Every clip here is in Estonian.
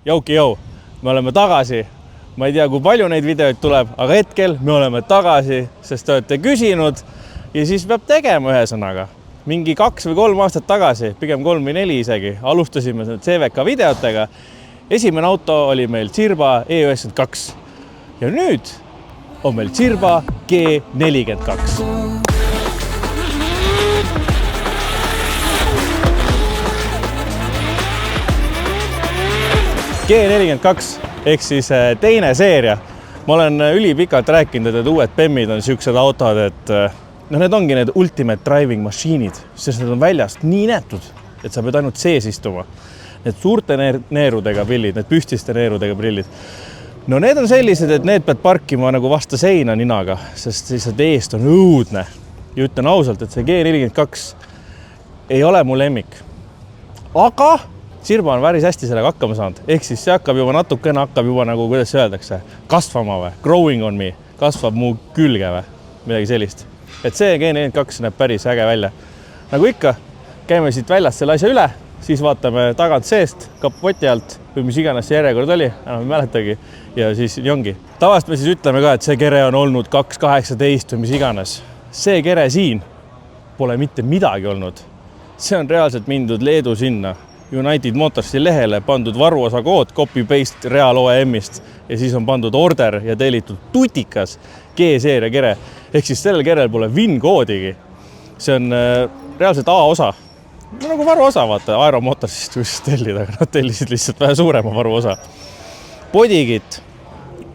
Jauki jau, me oleme tagasi. Ma ei tea, kui palju neid videoid tuleb, aga hetkel me oleme tagasi, sest te olete küsinud ja siis peab tegema ühesõnaga. Mingi 2 või 3 aastat tagasi, pigem 3 või 4 isegi, alustasime CVK videotega. Esimene auto oli meil Cirba E92 ja nüüd on meil Cirba G42. G42 ehk siis teine seeria. Ma olen ülipikalt rääkinud, et uued PEM-id on siuksed autod, et need ongi need ultimate driving machiinid, sest need on väljast nii näetud, et sa pead ainult sees istuma. Need suurte neerudega prillid, need püstiste neerudega prillid. No need on sellised, et need pead parkima nagu vastu seina ninaga, sest lihtsalt eest on õudne. Ja ütlen ausalt, et see G42 ei ole mu lemmik. Aga Cirba on päris hästi sellega hakkama saanud. Ehk siis see hakkab juba nagu, kuidas öeldakse, kasvama või? Growing on me. Kasvab mu külge või? Midagi sellist. Et see G42 näeb päris äge välja. Nagu ikka, käime siit väljast selle asja üle, siis vaatame tagant seest, kapoti alt, või mis iganes see järjekord oli, enam ei mäletagi, ja siis ongi. Tavast me siis ütleme ka, et see kere on olnud 2.18 või mis iganes. See kere siin pole mitte midagi olnud. See on reaalselt mindud Leedu sinna. United Motorsi lehele pandud varuosa kood, copy-paste real OEM-ist ja siis on pandud order ja tellitud tutikas G-seeria kere. Ehk siis sellel kerel pole VIN-koodigi. See on reaalselt A-osa. Nagu varuosa, vaata, Aero Motorsist võis tellida, aga nad tellisid lihtsalt vähe suurema varuosa. Bodykit,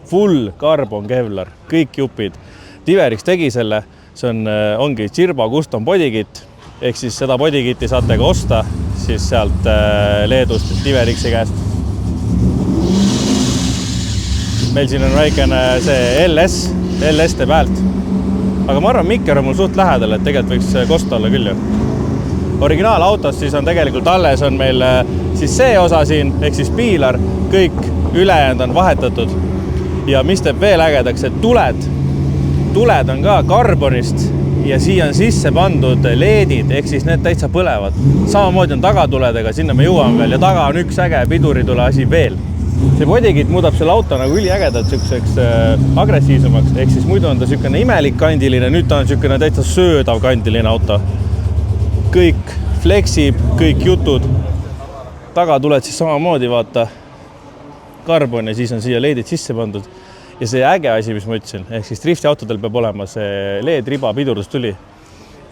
full carbon Kevlar, kõik jupid. Diverix tegi selle, see ongi Cirba Custom Bodykit, ehk siis seda bodykiti saate ka osta siis sealt Leedust Diverixi käest. Meil siin on väikene see LS-te pealt. Aga ma arvan, mikker on mul suht lähedal, et tegelikult võiks kosta olla küll ju. Originaalautos siis on tegelikult alles on meil siis see osa siin, ehk siis piilar, kõik ülejäänud on vahetatud. Ja mis teeb veel ägedaks, et tuled on ka karbonist ja siia on sisse pandud leedid, ehk siis need täitsa põlevad. Samamoodi on tagatuledega, sinna me jõuame veel ja taga on üks äge piduritule asi veel. See bodykit muudab selle auto nagu üliägedalt sükkseks agressiivsemaks, ehk siis muidu on ta sükene imelik kandiline, nüüd ta on sükene täitsa söödav kandiline auto. Kõik fleksib, kõik jutud. Tagatuled siis samamoodi vaata karbon ja siis on siia leedid sisse pandud. Ja see äge asi, mis ma ütlesin, ehk siis driftiautodel peab olema see LED-riba pidurdustuli.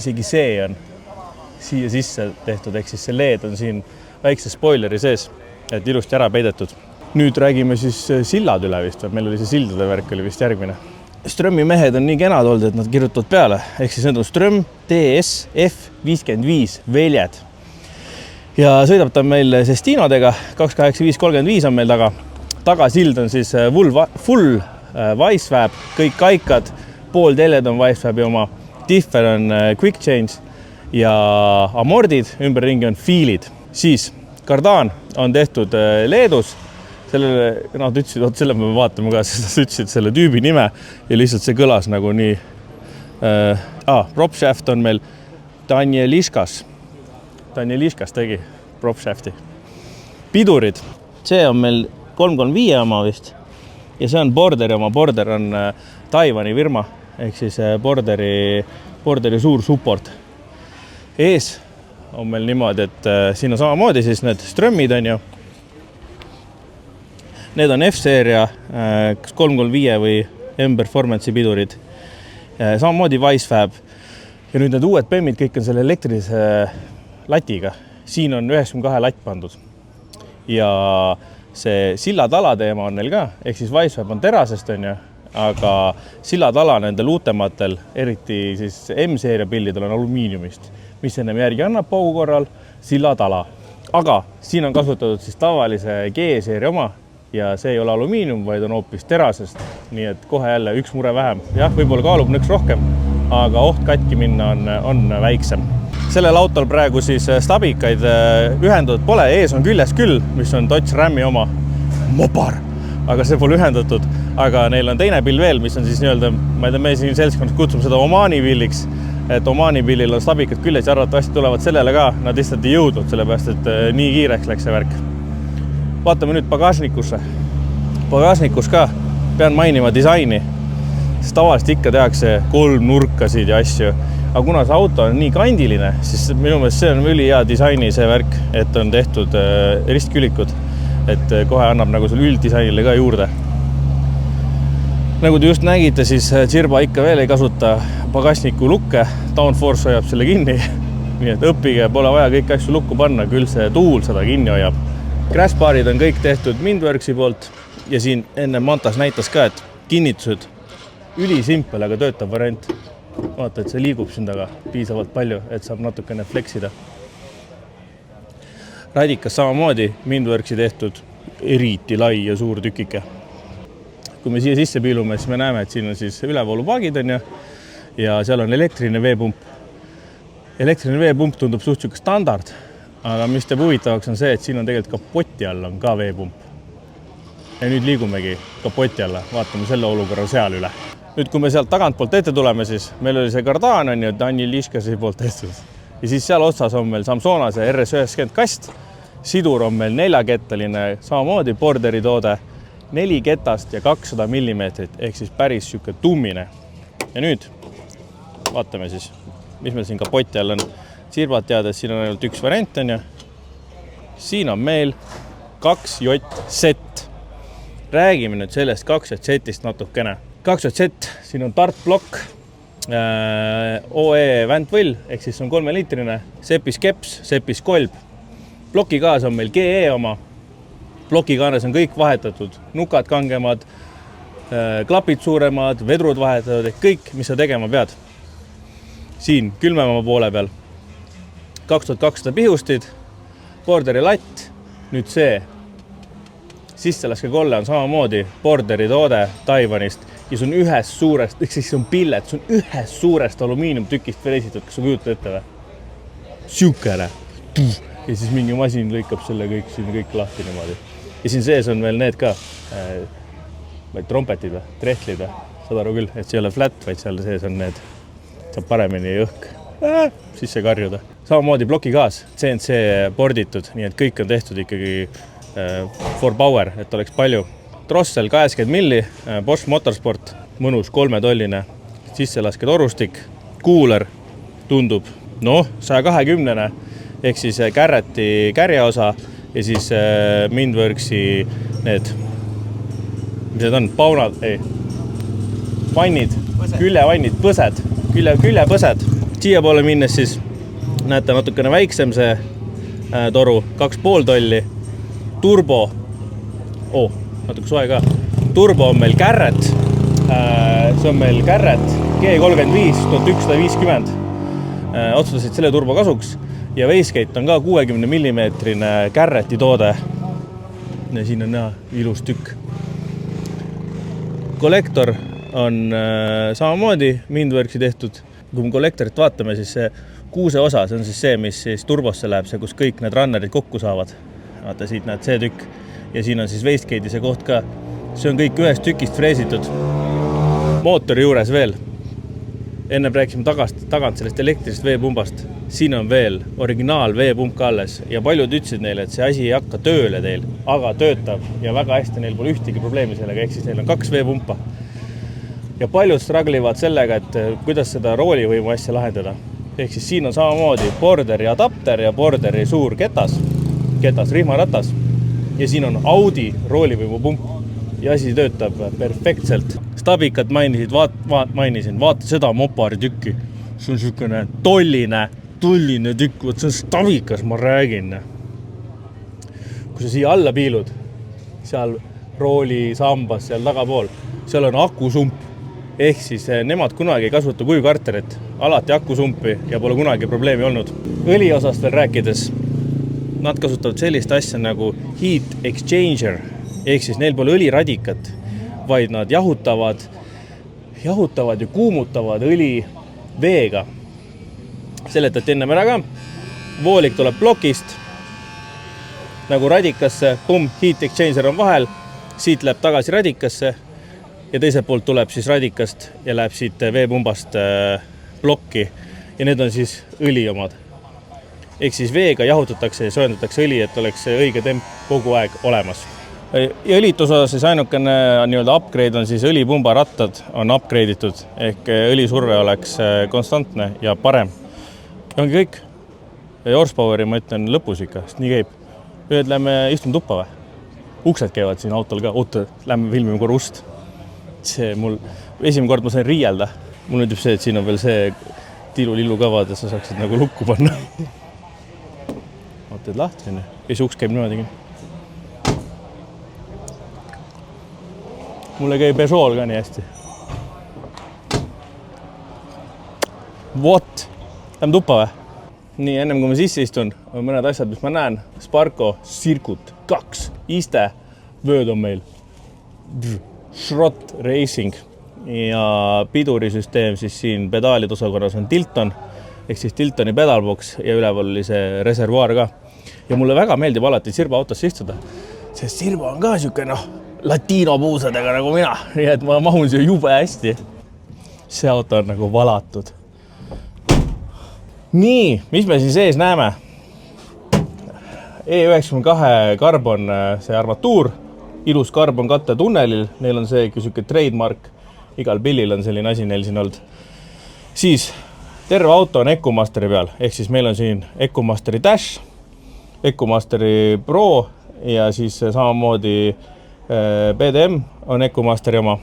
Isegi see on siia sisse tehtud, ehk siis see LED on siin väikse spoileri sees, et ilusti ära peidetud. Nüüd räägime siis sillad üle vist, meil oli see sildade värk oli vist järgmine. Strömi mehed on nii kenad olnud, et nad kirjutavad peale, ehk siis need on Ström TS F55 veljed. Ja sõidab ta meil Sestinodega, 285-35 on meil taga. Tagasild on siis full Wisefab, kõik kaikad, pool teljed on Wisefab ja oma differ on quick change ja amordid, ümberringi on feelid. Siis kardaan on tehtud Leedus, nad ütlesid, selle me vaatame ka, sest nad ütlesid selle tüübi nime ja lihtsalt see kõlas nagu nii. Propshaft on meil Danieliškas tegi propshafti. Pidurid, see on meil 335 oma vist. Ja see on Borderi oma. Border on Taivani firma, ehk siis Borderi suur support. Ees on meil niimoodi, et siin on samamoodi siis need Strömid on ju. Need on F-seeria 335 või M-Performance'i pidurid. Samamoodi Wisefab. Ja nüüd need uued PEM-id kõik on selle elektrilise latiga. Siin on 92 latt pandud. Ja see sillatala teema on neil ka, ehk siis Wisefab on terasest on ju, aga sillatala nendel uutematel, eriti siis M-seeria pillidel on alumiiniumist, mis ennem järgi annab paugu korral sillatala. Aga siin on kasutatud siis tavalise G-seeria oma ja see ei ole alumiinium, vaid on hoopis terasest, nii et kohe jälle üks mure vähem. Jah, võib-olla kaalub nõks rohkem, aga oht katki minna on väiksem. Sellel autol praegu siis stabikaid ühendatud pole, ees on küljes küll, mis on Dodge Rami oma mopar, aga see pole ühendatud, aga neil on teine pill veel, mis on siis nii-öelda, ma ei tea, me siin seltskonnas kutsume seda Omani pilliks, et Omani pillil on stabikad küljes ja arvatavasti tulevad sellele ka, nad lihtsalt ei jõudnud, sellepärast, et nii kiireks läks see värk. Vaatame nüüd pagasnikusse. Pagasnikus ka pean mainima disaini, sest tavaliselt ikka tehakse kolmnurkasid ja asju. Aga kuna see auto on nii kandiline, siis minu meelest see on ülihea disaini see värk, et on tehtud ristkülikud, et kohe annab nagu selle ülddisainile ka juurde. Nagu te just nägite, siis Cirba ikka veel ei kasuta pagasniku lukke, downforce hoiab selle kinni, nii et õppige, pole vaja kõik asju lukku panna, küll see tuul seda kinni hoiab. Crashbarid on kõik tehtud Mindworksi poolt ja siin enne Mantas näitas ka, et kinnitused ülisimpel, aga töötab variant. Vaata, et see liigub siin taga piisavalt palju, et saab natukene fleksida. Radikas samamoodi Mindworksi tehtud eriti lai ja suur tükike. Kui me siia sisse piilume, siis me näeme, et siin on siis ülevoolupaagid on ja seal on elektriline veepump. Elektriline veepump tundub suht standard, aga mis teeb huvitavaks on see, et siin on tegelikult kapoti all on ka veepump. Ja nüüd liigumegi kapoti alla, vaatame selle olukorra seal üle. Nüüd, kui me sealt tagantpoolt ette tuleme, siis meil oli see kardaan on Daniel Liškasi poolt tehtud. Ja siis seal otsas on meil Samsonase RS90 kast. Sidur on meil 4-kettaline, samamoodi Borderi toode, 4 ketast ja 200 mm, ehk siis päris siuke tummine. Ja nüüd vaatame siis, mis meil siin kapoti all on. Cirbat teades, siin on ainult üks variant on Siin on meil 2J-set. Räägime nüüd sellest 2J-setist natukene. 2J-set, siin on tartblokk, OE väntvõll, ehk siis on 3-liitrine, sepis keps, sepis kolb. Plokikaas on meil GE oma. Plokikaanes on kõik vahetatud, nukad kangemad, klapid suuremad, vedrud vahetatud, kõik, mis sa tegema pead. Siin külmema poole peal 2200 pihustid, Borderi latt, nüüd see sisselaske kolle on samamoodi Borderi toode Taiwanist ja see on ühest suurest, ehk siis see on pillet, see on ühest suurest alumiiniumtükist freesitud, kas sa kujutad ette või? Siukene. Ja siis mingi masin lõikab selle kõik, siin kõik lahti niimoodi. Ja siin sees on veel need ka trompetid või, trehtlid või, saad aru küll, et see ei ole flat, vaid seal sees on need, saab paremini õhk sisse karjuda. Samamoodi plokikaas, CNC borditud, nii et kõik on tehtud ikkagi for power, et oleks palju. Drossel 80 milli, Bosch Motorsport, mõnus 3-tolline, sisselaske torustik, kuuler tundub, 120-ne, ehk siis kärreti kärjeosa ja siis Mindworksi need, mis need on, paunad, vannid, küljevannid, põsed, küljepõsed. Siia poole minnes siis näete natukene väiksem see toru, 2,5 tolli, turbo, natuke soe ka, turbo on meil kärret, see on meil kärret G35 1150, otsustasid selle turbo kasuks. Ja Wastegate on ka 60 mm kärreti toode. Ja siin on näha ilus tükk. Kollektor on samamoodi Mindworksi tehtud. Kui me kollektorit vaatame, siis see kuuse osa, see on siis see, mis siis turbosse läheb, see, kus kõik need runnerid kokku saavad. Vaata, siit näed see tükk. Ja siin on siis Wastegate'i see koht ka. See on kõik ühest tükist freesitud. Mootori juures veel. Enne rääkisime tagant sellest elektrist veepumbast. Siin on veel originaal veepump ka alles ja paljud ütlesid neile, et see asi ei hakka tööle teil, aga töötab ja väga hästi neil pole ühtegi probleemi sellega, ehk siis neil on 2 veepumpa. Ja paljud straglivad sellega, et kuidas seda roolivõimu asja lahendada. Ehk siis siin on samamoodi Borderi adapter ja Borderi suur ketas rihmaratas ja siin on Audi roolivõimu pump ja asi töötab perfektselt. Stabikat mainisin, vaata seda mopari tükki. See on niisugune tolline tükk, võt see on stabikas, ma räägin. Kui sa siia alla piilud, seal rooli sambas, seal tagapool, seal on akusump. Ehk siis nemad kunagi ei kasuta kuivkarterit, alati akusumpi ja pole kunagi probleemi olnud. Õli osast veel rääkides, nad kasutavad sellist asja nagu heat exchanger, ehk siis neil pole õliradikat, vaid nad jahutavad ja kuumutavad õli veega. Seletati ennem ära ka. Voolik tuleb plokist nagu radikasse, heat exchanger on vahel, siit läheb tagasi radikasse ja teiselt poolt tuleb siis radikast ja läheb siit veepumbast plokki ja need on siis õli omad. ehk siis veega jahutatakse ja soojendatakse õli, et oleks õige temp kogu aeg olemas. Ja õlituse siis ainukene nii-öelda upgrade on siis õlipumba rattad on upgrade itud, ehk õlisurve oleks konstantne ja parem. Ja ongi kõik. Ja horsepoweri ma ütlen lõpus ikka, sest nii käib. Nüüd lähme istun tuppa või? Uksed käivad siin autol ka. Oota, lähme filmime korra ust. See mul, esimene kord ma sain riielda. Mul ütleb see, et siin on veel see tilu-lillu kavad, et sa saaksid nagu lukku panna. Teed lahti, ja siis uks käib niimoodi. Mulle käib Peugeot ka nii hästi. What? Lähme tuppa või? Nii, ennem kui ma sisse istun, on mõned asjad, mis ma näen. Sparko, Circuit 2, iste, vööd on meil. Schrott Racing ja pidurisüsteem siis siin pedaalide osakorras on Tilton, ehk siis Tiltoni pedalbox ja üleval oli see reservuaar ka. Ja mulle väga meeldib alati Sirba autosse istuda, sest Sirba on ka siuke latino puusadega nagu mina, nii et ma mahun siia jube hästi. See auto on nagu valatud. Nii, mis me siin sees näeme? E92 karbon, see armatuur, ilus karbon katte tunnelil, neil on see siuke trademark, igal pillil on selline asi neil siin olnud. Siis terve auto on EcoMasteri peal, ehk siis meil on siin EcoMasteri Dash, EcoMasteri Pro ja siis samamoodi BDM on EcoMasteri oma.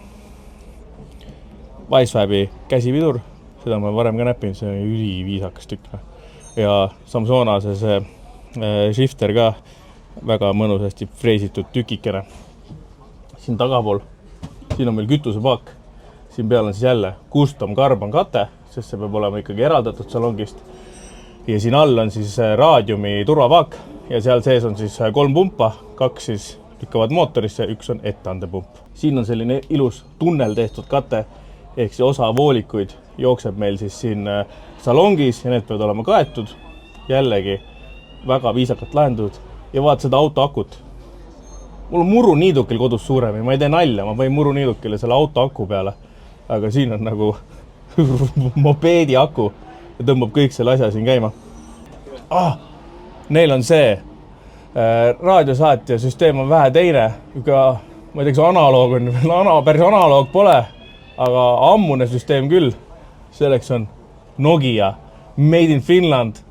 Weisswabi käsipidur, seda ma varem ka näpin, see on üliviisakas tükk. Ja Samsonase see shifter ka väga mõnusasti freesitud tükikene. Siin tagapool, siin on meil kütusepaak, siin peal on siis jälle custom carbon kate, sest see peab olema ikkagi eraldatud salongist. Ja siin all on siis raadiumi turvapaak ja seal sees on siis 3 pumpa, 2 siis lükkavad mootorisse, 1 on etteandepump. Siin on selline ilus tunnel tehtud kate, ehk see osa voolikuid jookseb meil siis siin salongis ja need peavad olema kaetud. Jällegi väga viisakalt lahendatud ja vaat seda auto akut. Mul on muruniidukil kodus suurem ja ma ei tee nalja, ma panin muruniidukile selle auto aku peale, aga siin on nagu mopeedi aku ja tõmbab kõik selle asja siin käima. Neil on see raadiosaatja süsteem on vähe teine, ma ei tea, kas analoog on, päris analoog pole, aga ammune süsteem küll. Selleks on Nokia, made in Finland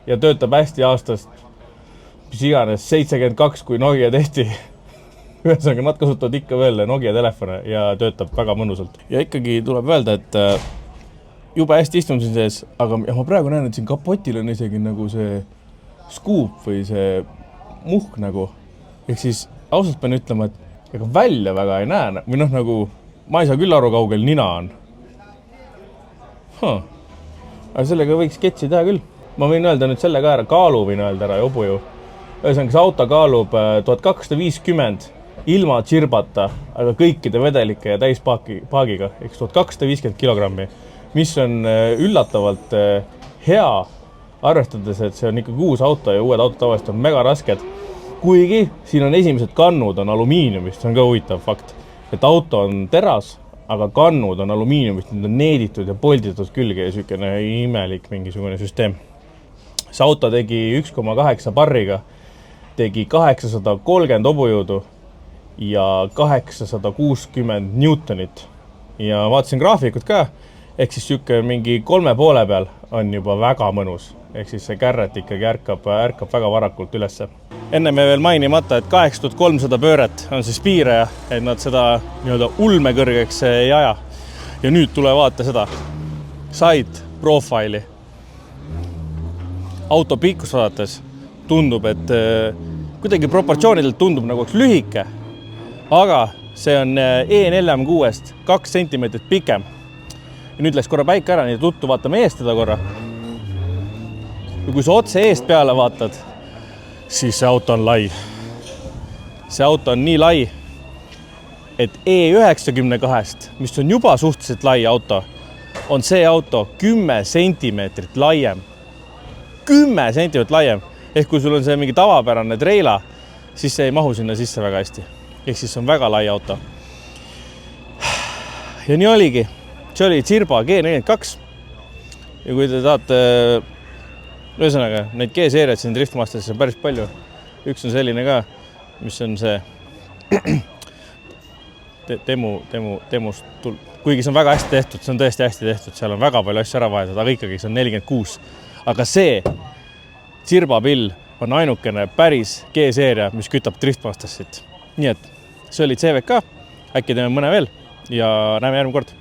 ja töötab hästi aastast, mis iganes, 72, kui Nokia tehti. Ühesõnaga, nad kasutavad ikka veel Nokia telefone ja töötab väga mõnusalt. Ja ikkagi tuleb öelda, et jube hästi istun siin sees, aga ma praegu näen, et siin kapotil on isegi nagu see skuup või see muhk nagu. Ehk siis ausalt pean ütlema, et ega välja väga ei näe. Või nagu, ma ei saa küll aru kaugel nina on. Aga sellega võiks sketsi teha küll. Ma võin öelda nüüd selle ka ära, kaalu võin öelda ära, jobuju. Ühesõnaga, see auto kaalub 1250 ilma tsirbata, aga kõikide vedelike ja täispaagiga, ehk 1250 kilogrammi, mis on üllatavalt hea, arvestades, et see on ikka uus auto ja uued autod tavaliselt on mega rasked. Kuigi siin on esimesed kannud on alumiiniumist, see on ka huvitav fakt, et auto on teras, aga kannud on alumiiniumist, need on needitud ja polditud külge ja sükene imelik mingisugune süsteem. See auto tegi 1,8 barriga, tegi 830 hobujõudu ja 860 newtonit. Ja vaatasin graafikut ka, ehk siis sükene mingi 3,5 peal on juba väga mõnus. Ehk siis see kärret ikkagi ärkab väga varakult ülesse. Enne me veel mainimata, et 8300 pööret on siis piiraja, et nad seda nii-öelda ulmekõrgeks ei aja. Ja nüüd tule vaata seda side profile'i. Auto pikkus vaadates tundub, et kuidagi proportsioonidelt tundub nagu oleks lühike, aga see on E46-st 2 sentimeetrit pikem. Ja nüüd läks korra päike ära, nii tuttu vaatame eest teda korra. Ja kui sa otse eest peale vaatad, siis see auto on lai. See auto on nii lai, et E92-st, mis on juba suhteliselt lai auto, on see auto 10 sentimeetrit laiem. 10 sentimeetrit laiem. Ehk kui sul on see mingi tavapärane treila, siis see ei mahu sinna sisse väga hästi. Ehk siis on väga lai auto. Ja nii oligi. See oli Cirba G42. Ja kui te tahate Ühesõnaga, neid G-seeriaid siin Driftmasteris on päris palju. Üks on selline ka, mis on see demust kuigi see on väga hästi tehtud, see on tõesti hästi tehtud, seal on väga palju asju ära vahetud, aga ikkagi see on 46. Aga see Sirbapill on ainukene päris G-seeria, mis kütab Driftmastersit. Nii et see oli CVK, äkki teeme mõne veel ja näeme järgmine kord.